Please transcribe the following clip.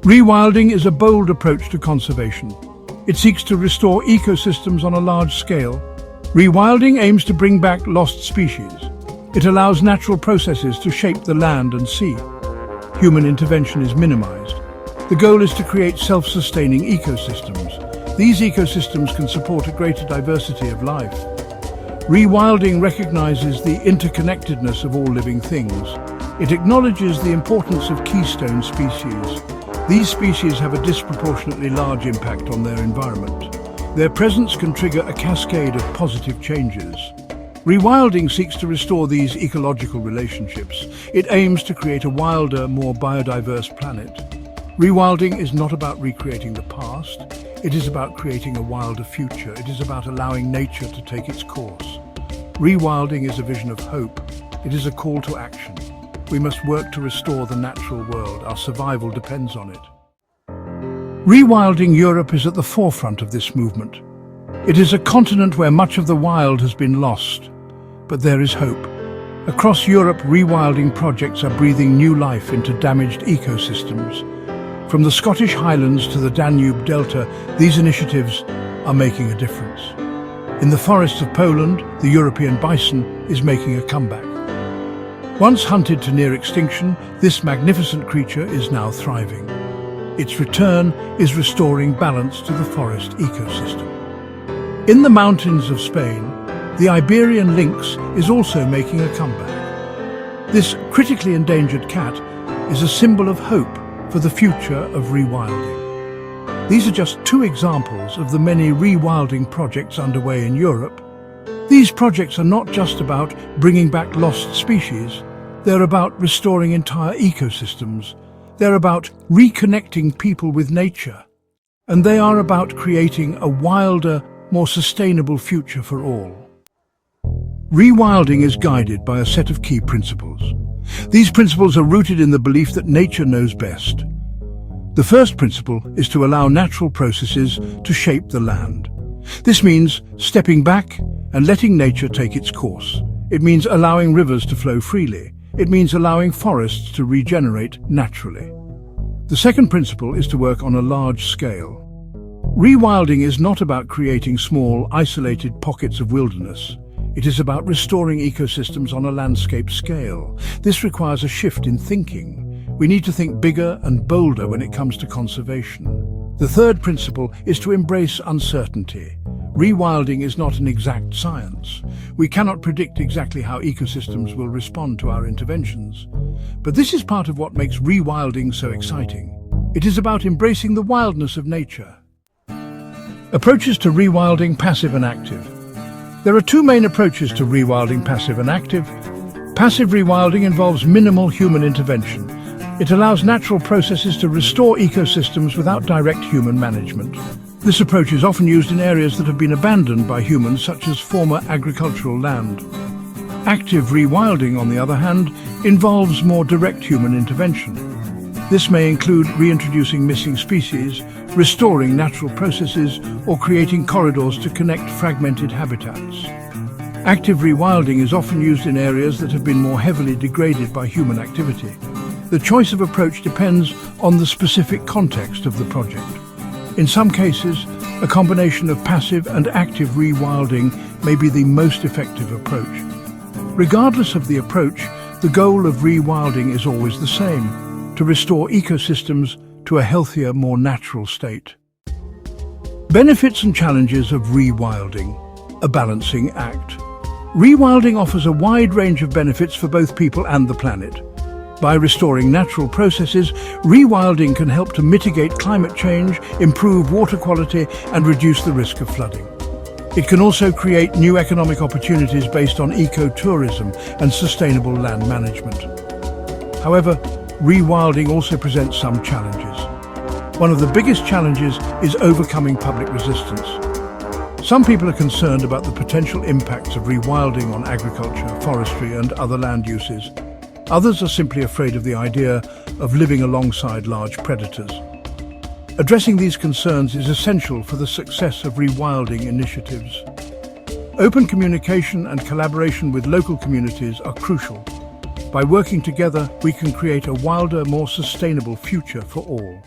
Rewilding is a bold approach to conservation. It seeks to restore ecosystems on a large scale. Rewilding aims to bring back lost species. It allows natural processes to shape the land and sea. Human intervention is minimized. The goal is to create self-sustaining ecosystems. These ecosystems can support a greater diversity of life. Rewilding recognizes the interconnectedness of all living things. It acknowledges the importance of keystone species. These species have a disproportionately large impact on their environment. Their presence can trigger a cascade of positive changes. Rewilding seeks to restore these ecological relationships. It aims to create a wilder, more biodiverse planet. Rewilding is not about recreating the past. It is about creating a wilder future. It is about allowing nature to take its course. Rewilding is a vision of hope. It is a call to action. We must work to restore the natural world. Our survival depends on it. Rewilding Europe is at the forefront of this movement. It is a continent where much of the wild has been lost, but there is hope. Across Europe, rewilding projects are breathing new life into damaged ecosystems. From the Scottish Highlands to the Danube Delta, these initiatives are making a difference. In the forests of Poland, the European bison is making a comeback. Once hunted to near extinction, this magnificent creature is now thriving. Its return is restoring balance to the forest ecosystem. In the mountains of Spain, the Iberian lynx is also making a comeback. This critically endangered cat is a symbol of hope for the future of rewilding. These are just two examples of the many rewilding projects underway in Europe. These projects are not just about bringing back lost species. They're about restoring entire ecosystems. They're about reconnecting people with nature. And they are about creating a wilder, more sustainable future for all. Rewilding is guided by a set of key principles. These principles are rooted in the belief that nature knows best. The first principle is to allow natural processes to shape the land. This means stepping back and letting nature take its course. It means allowing rivers to flow freely. It means allowing forests to regenerate naturally. The second principle is to work on a large scale. Rewilding is not about creating small, isolated pockets of wilderness. It is about restoring ecosystems on a landscape scale. This requires a shift in thinking. We need to think bigger and bolder when it comes to conservation. The third principle is to embrace uncertainty. Rewilding is not an exact science. We cannot predict exactly how ecosystems will respond to our interventions. But this is part of what makes rewilding so exciting. It is about embracing the wildness of nature. Approaches to rewilding: passive and active. There are two main approaches to rewilding: passive and active. Passive rewilding involves minimal human intervention. It allows natural processes to restore ecosystems without direct human management. This approach is often used in areas that have been abandoned by humans, such as former agricultural land. Active rewilding, on the other hand, involves more direct human intervention. This may include reintroducing missing species, restoring natural processes, or creating corridors to connect fragmented habitats. Active rewilding is often used in areas that have been more heavily degraded by human activity. The choice of approach depends on the specific context of the project. In some cases, a combination of passive and active rewilding may be the most effective approach. Regardless of the approach, the goal of rewilding is always the same: to restore ecosystems to a healthier, more natural state. Benefits and challenges of rewilding: a balancing act. Rewilding offers a wide range of benefits for both people and the planet. By restoring natural processes, rewilding can help to mitigate climate change, improve water quality, and reduce the risk of flooding. It can also create new economic opportunities based on ecotourism and sustainable land management. However, rewilding also presents some challenges. One of the biggest challenges is overcoming public resistance. Some people are concerned about the potential impacts of rewilding on agriculture, forestry, and other land uses. Others are simply afraid of the idea of living alongside large predators. Addressing these concerns is essential for the success of rewilding initiatives. Open communication and collaboration with local communities are crucial. By working together, we can create a wilder, more sustainable future for all.